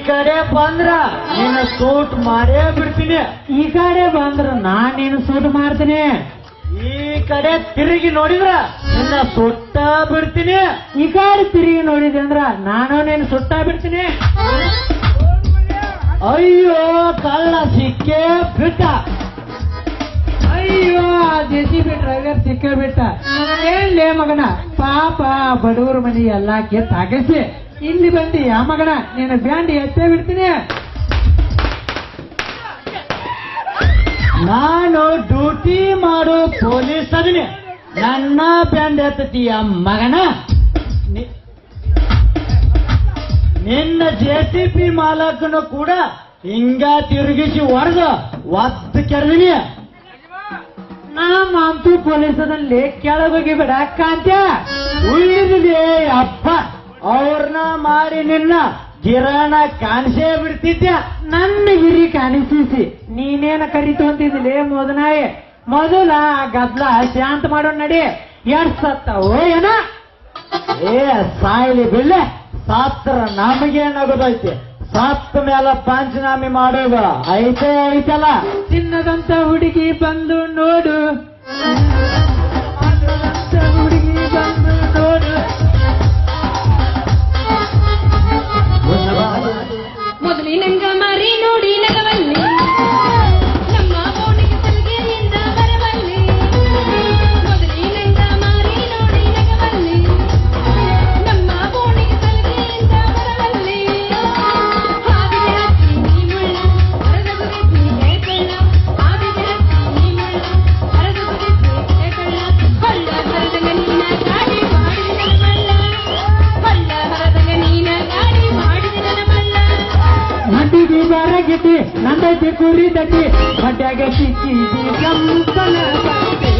ಕಡೆ ಬಂದ್ರ ನಿನ್ನ ಸೂಟ್ ಮಾಡೇ ಬಿಡ್ತೀನಿ. ಈ ಕಡೆ ಬಂದ್ರ ನಾನ್ ನೀನು ಸೂಟ್ ಮಾಡ್ತೀನಿ. ಈ ಕಡೆ ತಿರುಗಿ ನೋಡಿದ್ರ ನಿನ್ನ ಸುಟ್ಟ ಬಿಡ್ತೀನಿ. ಈ ಕಡೆ ತಿರುಗಿ ನೋಡಿದೆ ಅಂದ್ರ ನಾನು ನೀನು ಸುಟ್ಟ ಬಿಡ್ತೀನಿ. ಅಯ್ಯೋ ಕಳ್ಳ ಸಿಕ್ಕೇ ಬಿಟ್ಟ. ಅಯ್ಯೋ JCB ಡ್ರೈವರ್ ಸಿಕ್ಕ ಬಿಟ್ಟ. ಏನ್ಲೇ ಮಗನ, ಪಾಪ ಬಡವ್ರ ಮನಿ ಎಲ್ಲಾ ಕಿತ್ತಾಗಿಸಿ ಇಲ್ಲಿ ಬಂದಿ ಆ ಮಗನ, ನೀನು ಬ್ಯಾಂಡ್ ಎತ್ತೇ ಬಿಡ್ತೀನಿ. ನಾನು ಡ್ಯೂಟಿ ಮಾಡೋ ಪೊಲೀಸ್ ಅದೀನಿ, ನನ್ನ ಬ್ಯಾಂಡ್ ಎತ್ತತೀಯ ಮಗನ. ನಿನ್ನ JCB ಮಾಲಕನು ಕೂಡ ಹಿಂಗ ತಿರುಗಿಸಿ ಹೊಡೆದು ಒದ್ದು ಕೆರದಿನಿ. ನಾ ಮಾಂತು ಪೊಲೀಸದಲ್ಲಿ ಕೆಳಗೋಗಿ ಬಿಡ ಕಾಂತ್ಯ. ಉಳಿದಿದೆ ಅಪ್ಪ, ಅವ್ರನ್ನ ಮಾಡಿ ನಿನ್ನ ಗಿರಾಣ ಕಾಣಿಸೇ ಬಿಡ್ತಿದ್ಯ. ನನ್ನ ಗಿರಿ ಕಾಣಿಸಿಸಿ ನೀನೇನ ಕರಿತು ಅಂತಿದ್ದಿಲೇ ಮೊದನಾಯಿ. ಮೊದಲ ಗದ್ಲ ಶಾಂತ ಮಾಡೋ ನಡಿ. ಎಷ್ಟ್ ಸತ್ತವೋ ಏನ? ಏ ಸಾಯಿಲಿ ಬಿಡ್ಲೆ, ಸಾತ್ರ ನಮಗೇನಾಗೋದೈತಿ? ಸತ್ತ ಮೇಲೆ ಪಂಚನಾಮಿ ಮಾಡೋದು ಐತೆ ಐತಲ್ಲ. ಚಿನ್ನದಂತ ಹುಡುಗಿ ಬಂದು ನೋಡು, ಚಿನ್ನದಂತ ಹುಡುಗಿ ಬಂದು ನೋಡು. ಮೊದಲಿನಂಗ ಮಾರಿ ನೋಡಿ ನಗವಲ್ಲಿ, ನಮ್ಮ ಬೋಣಿಗೆ ಸಲಿಗೆಯಿಂದ ಬರವಲ್ಲಿ. ಮೊದಲಿನಂಗ ಮಾರಿ ನೋಡಿ ನಗವಲ್ಲಿ, ನಮ್ಮ ಬೋಣಿಗೆ ಸಲಿಗೆಯಿಂದ ಬರವಲ್ಲಿ. ಹಾವಿಗೆ ಹತ್ತಿ ನೀ ಮುಳ್ಳ, ಹರದು ಬಿದ್ದಿ ಕಳ್ಳ. ಹಾವಿಗೆ ಹತ್ತಿ ನೀ ಮುಳ್ಳ, ಹರದು ಬಿದ್ದಿ ಕಳ್ಳ. ಕೊಳ್ಳ ಹರದಂಗ ನೀನ ಗಾಡಿ ಮಾಡಿದ ಮಳ್ಳ, ಕೊಳ್ಳ ಹರದಂಗ ನೀನ ಗಾಡಿ ಮಾಡಿದ ನನ್ನ ಮಳ್ಳ. ಮಟ್ಟಿಗೆ ಬರಗಿತಿ ನಂದೈತಿ ಕುರಿ ತಟ್ಟಿ, ಮಟ್ಯಾಗ ಸಿಕ್ಕಿದಿ ಕಂಪನ ಬಟ್ಟೆ.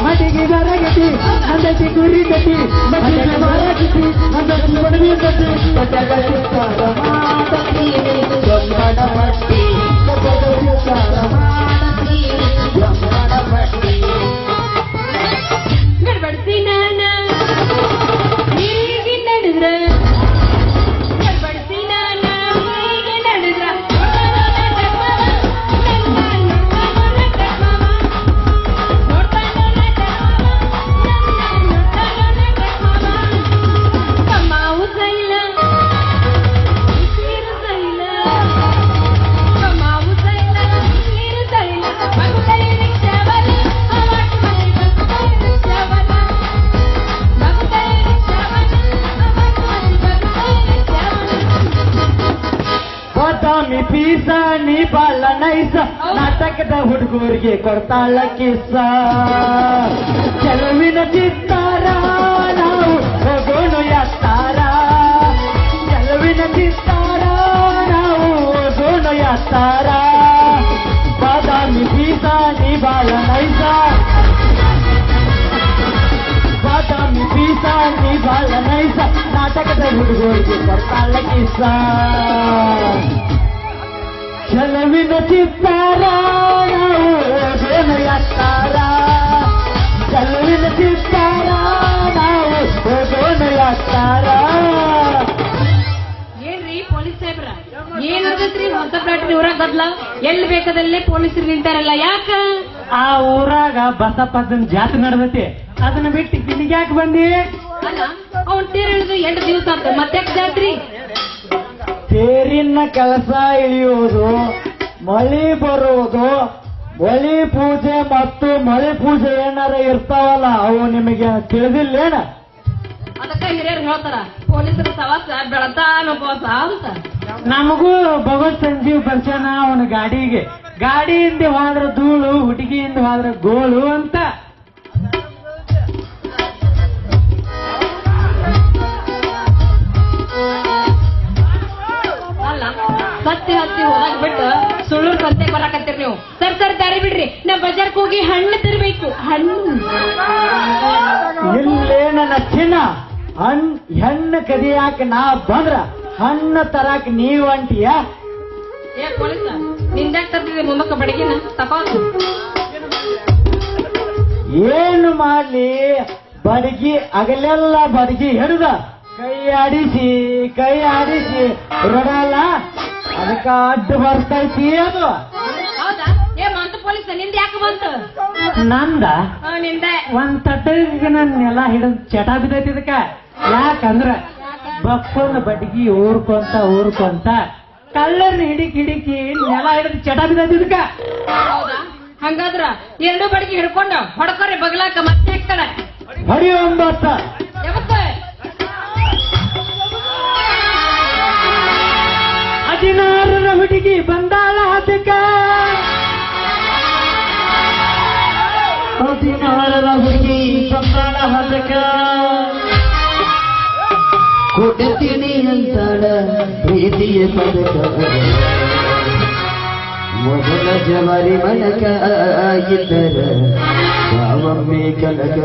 ಮಟ್ಟಿಗೆ ಬರಗಿತಿ ನಂದೈತಿ ಕುರಿ ತಟ್ಟಿ, ಮಟ್ಯಾಗ ಬರಗಿತಿ ನಂದೈತಿ ಕುರಿ ತಟ್ಟಿ. ಮಟ್ಯಾಗ ಸಿಕ್ಕಾದ ಮಾಡತಿ ಜಂಬಡ ಬಟ್ಟಿ, ಮಟ್ಯಾಗ ಸಿಕ್ಕಾದ ಮಾಡತಿ ಜಂಬಡ ಬಟ್ಟಿ. ಗಡ್ಬಡ್ಸಿ ನಾನ ಹೀಗೆ ನಡೆದ್ರ, ಗಡ್ಬಡ್ಸಿ ನಾನ ಹೀಗೆ ನಡೆದ್ರ. ತಮ್ಮ ಉಸೈಲ ನೀರು ಸೈಲ, ತಮ್ಮ ಉಸೈಲ ನೀರು ಸೈಲ. ಮಗುತೈ ರಿಕ್ಷಾವಲ ಅವಾಟ್ ಮೈ ಮಗುತೈ ರಿಕ್ಷಾವಲ, ಮಗುತೈ ರಿಕ್ಷಾವಲ ಅವಾಟ್ ಮೈ ಮಗುತೈ ರಿಕ್ಷಾವಲ. ಬಾದಾಮಿ ಪೀಸ ನೀ ಬಾಳ ನೈಸ, ನಾಟಕದ ಹುಡುಗರಿಗೆ ಕೊಡ್ತಾಳ ಕಿಸ್ಸ. ಚೆಲುವಿನ ಚಿತ್ತಾರ ನಾವು ಹೋಗೋಣ ಎತ್ತಾರ, ಚೆಲುವಿನ ಚಿತ್ತಾರ ನಾವು ಹೋಗೋಣ ಎತ್ತಾರ. ಬಾದಾಮಿ ಪೀಸ ನೀ ಬಾಳ ನೈಸ, ಬಾದಾಮಿ ಪೀಸ ನೀ ಬಾಳ ನೈಸ, ನಾಟಕದ ಹುಡುಗರಿಗೆ ಕೊಡ್ತಾಳ ಕಿಸ್ಸ. ಚೆಲುವಿನ ಚಿತ್ತಾರ ನಾವು ಹೋಗೋಣ ಎತ್ತಾರ, ಚೆಲುವಿನ ಚಿತ್ತಾರ ನಾವು ಹೋಗೋಣ ಎತ್ತಾರ. ಏನ್ರಿ ಪೊಲೀಸ್ ಸಾಹೇಬ್ರ, ಏನ್ ನಡೆದೈತ್ರಿ ಹೊಸ ಪ್ಲಾಟಿನ ಊರಾಗ ಗದ್ಲ? ಎಲ್ಲಿ ಬೇಕಾದಲ್ಲೇ ಪೊಲೀಸರು ನಿಂತಾರಲ್ಲ, ಯಾಕ? ಆ ಊರಾಗ ಬಸಪ್ಪನ ಜಾತ್ರೆ ನಡೆದೈತಿ, ಅದನ್ನ ಬಿಟ್ಟು ಇಲ್ಲಿಗೆ ಯಾಕೆ ಬಂದಿ? ಅಲ್ಲ, ಅವ್ನ್ ತೀರ್ ಇಳಿದು 8 ದಿವಸ ಆತ, ಮತ್ತೆ ಜಾತ್ರಿ? ತೇರಿನ ಕೆಲಸ ಇಳಿಯುವುದು, ಮಳಿ ಬರುವುದು, ಬಲಿ ಪೂಜೆ ಮತ್ತು ಮಳಿ ಪೂಜೆ ಏನಾರ ಇರ್ತಾವಲ್ಲ, ಅವು ನಿಮಗೆ ತಿಳಿದಿಲ್ಲೇನ? ಅದಕ್ಕ ಹಿರಿಯರು ಹೇಳ್ತಾರ, ಪೊಲೀಸರ ಸವಾಸ ಬೆಳತಾನ ಉಪವಾಸ ಅಂತ. ನಮಗೂ ಭಗವತ್ ಸಂಜೀವ್ ಬರ್ಸನ ಅವನ ಗಾಡಿಗೆ. ಗಾಡಿಯಿಂದ ಹೋದ್ರ ಧೂಳು, ಹುಡುಗಿಯಿಂದ ಹೋದ್ರ ಗೋಳು ಅಂತ. ಅಲ್ಲ, ಸತ್ತಿ ಹತ್ತಿ ಹೋದಾಗ ಬಿಟ್ಟು ಸುಳ್ಳು ಸಂತೆ ಬರಾಕತ್ತೀರಿ ನೀವು. ಸರ್ ದಾರಿ ಬಿಡ್ರಿ, ನಾ ಬಜಾರ್ಕ್ ಹೋಗಿ ಹಣ್ಣು ತರಬೇಕು. ಹಣ್ಣು ಇಲ್ಲೇ ನನ್ನ ಚಿನ್ನ, ಹೆಣ್ಣು ಕದಿಯಾಕ ನಾ ಬಂದ್ರ ಹಣ್ಣು ತರಾಕ ನೀವ್ ಅಂತೀಯ? ಏ ಪೊಲೀಸ, ನಿಂದಾಕ್ ತರ್ತಿದ್ರಿ ಮೊಮ್ಮಕ್ಕ ಬಡಗಿನ ತಕೋದು. ಏನು ಮಾಡ್ಲಿ, ಬಡಗಿ ಅಗಲೆಲ್ಲ ಬಡಗಿ ಹಿಡಿದ ಕೈ ಆಡಿಸಿ ರೋಡಲ್ಲ ಅದಕ್ಕ ಅಡ್ಡ ಬರ್ತೈತಿ ಅದು. ಹೌದಾ? ಏ ಮಂತು ಪೊಲೀಸ್ ನಿಂದ ಯಾಕೆ ಬಂತು? ನಂದ ನಿಂದೆ ಒಂದ್ ತಟ್ಟಿಗೆ ನನ್ ನೆಲ ಹಿಡಿದ್ ಚಟ ಬಿದ್ದೈತಿ ಇದಕ್ಕ. ಯಾಕಂದ್ರ ಬಕ್ಕೊಂದ್ ಬಡ್ಗಿ ಊರ್ಕೊಂತ ಕಳ್ಳರ್ನ ಹಿಡಿಕಿ ನೆಲ ಹಿಡಿದ್ ಚಟ ಬಿದ್ದೈತಿ ಇದಕ್ಕ. ಹೌದಾ? ಹಂಗಾದ್ರ ಎರಡು ಬಡಿಗೆ ಹಿಡ್ಕೊಂಡು ಹೊಡ್ಕೊರಿ ಬಗ್ಲಾಕ ಮತ್ತೆ ಹಾಕ್ತಾಳೆ. ಹೊಡಿ ಒಂಬತ್ತ ಯಾವತ್ತ 16ರ ಹುಡುಗಿ ಬಂದಾಳ ಅದಕ್ಕ. 16ರ ಹುಡುಗಿ ಬಂದಾಳ ಅದಕ್ಕ. ಕೊಡ್ತೀನಿ ಅಂತಾಳ ಪ್ರೀತಿಯ ಪದಕ ಮೊದಲ ಜವಾರಿ ಮನಕ ಇದ್ದರ ಯಾವಮ್ಮೆ ಕನಕ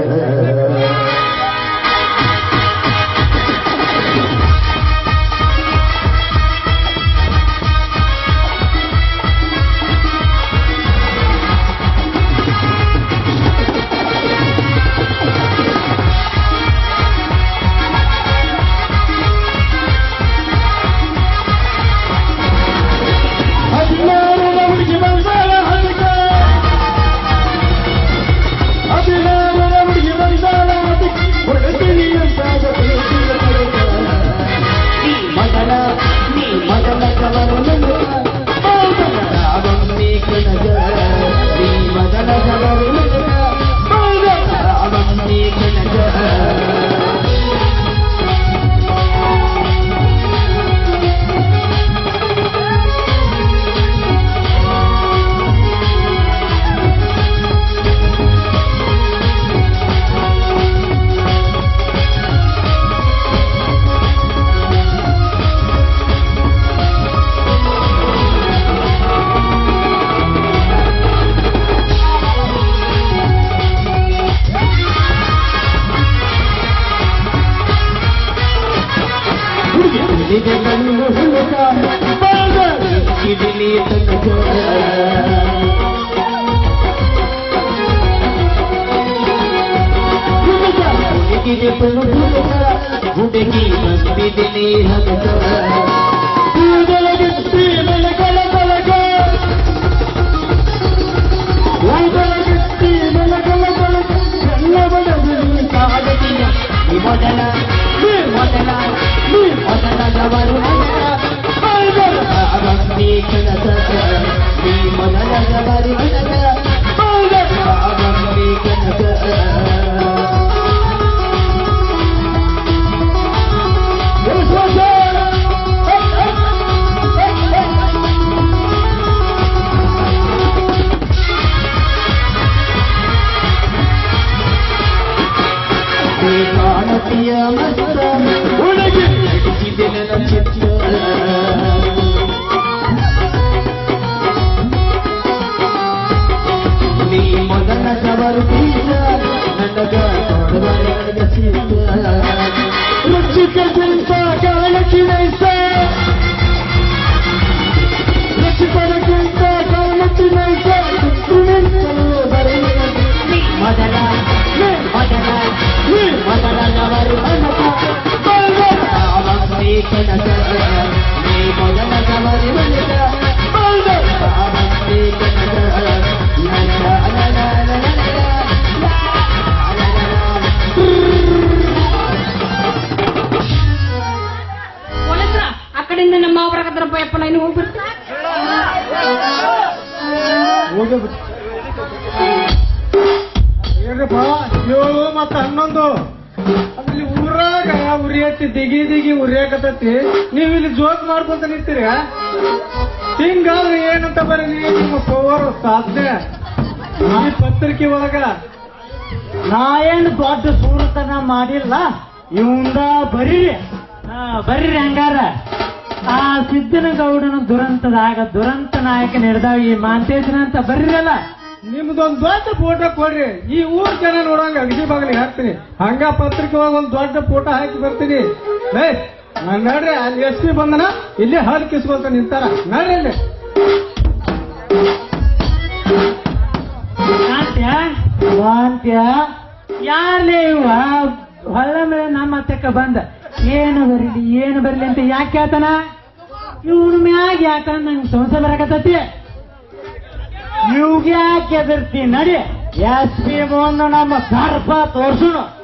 ಹುಡುಗಿ ಬಂದಿದ್ದೀನಿ ಹಗತ ಮೊದಲ ಜವರು ಕನಸ ಈ ಮೊದಲ ಜವರು ಕನಸ ಕಾಣತಿಯ ಮಸ್ತ ಹುಡುಗಿ ನಟಿಸಿದೆ ನನ್ನ ಚಿತ್ರ ನೀ ಮೊದಲ ಸವರು ಬೀಜ ನನಗ ತೊಡವರೆಗ ಸಿಕ್ಕ ರುಚಿಕ ಕುಂತ ಕಾಲಕಿ ನೈಸ ರುಚಿಕರ ಕುಂತ ಕಾಲಕಿ ನೈಸ ಮೊದಲ ಜವರು ಕನಸ ನೀ ಮೊದಲ ಜವರು ಪೊಲೀಸ್ರ ಆ ಕಡೆಯಿಂದ ನಮ್ಮ ಬರಕತ್ತಾರಪ್ಪ ಯಪ್ಪ ನಾನು ಹೋಗ್ಬಿಡ್ತೀನಿ. ಏನ್ರಪ್ಪ 7 ಮತ್ತು 11 ಅಲ್ಲಿ ಊರಾಗ ಉರಿ ಹತ್ತಿ ದಿಗಿ ಉರಿಯಾಕತ್ತೈತಿ. ನೀವು ಇಲ್ಲಿ ಜೋಕ್ ಮಾಡ್ಕೊಂತ ನಿಂತೀರಿ. ಹಿಂಗಾದ್ರೆ ಏನಂತ ಬರೀ ನಿಮ್ಮ ಪವರ್ ಸಾಧನೆ ಈ ಪತ್ರಿಕೆ ಒಳಗ. ನಾ ಏನು ದೊಡ್ಡ ಸೂರತನ ಮಾಡಿಲ್ಲ, ಇವಂದ ಬರ್ರಿ ಹಂಗಾರ. ಆ ಸಿದ್ದನಗೌಡನ ದುರಂತದಾಗ ದುರಂತ ನಾಯಕ ನಡೆದಾಗ ಈ ಮಾಂತೇಶನ ಅಂತ ಬರ್ರಿರಲ್ಲ. ನಿಮ್ದೊಂದು ದೊಡ್ಡ ಫೋಟೋ ಕೊಡ್ರಿ, ಈ ಊರ್ ಜನ ನೋಡಂಗ ಅಗದಿ ಬಾಗಿಲಿಗೆ ಹಾಕ್ತೀನಿ. ಹಂಗ ಪತ್ರಿಕೆ ಒಳಗ ಒಂದು ದೊಡ್ಡ ಫೋಟೋ ಹಾಕಿ ಬರ್ತೀನಿ. ನಾನ್ ನೋಡ್ರಿ ಅಲ್ಲಿ SP ಬಂದನ ಇಲ್ಲಿ ಹಾಲು ಕಿಸ್ಕೊಂತ ನಿಂತಾರ. ನೋಡ್ರಿ ಅಲ್ಲಿ ವಾಂತ್ಯ ಯಾರೇ ಇವ ಹೊಳ್ಳ ಮೇಲೆ ನಮ್ಮ ಹತ್ತಕ್ಕ ಬಂದ ಏನು ಬರಲಿ ಅಂತ ಯಾಕೆ ಕೇಳ್ತಾನ? ಇವನು ಮ್ಯಾಗ ಯಾಕ ನಂಗೆ ಸಂಸೆ ಬರಕತ್ತತಿ. ಇವ್ಗೆ ಯಾಕೆ ಎದರ್ತಿ? ನಡಿ SP ಮುಂದೆ ನಮ್ಮ ದರ್ಪ ತೋರ್ಸುನು.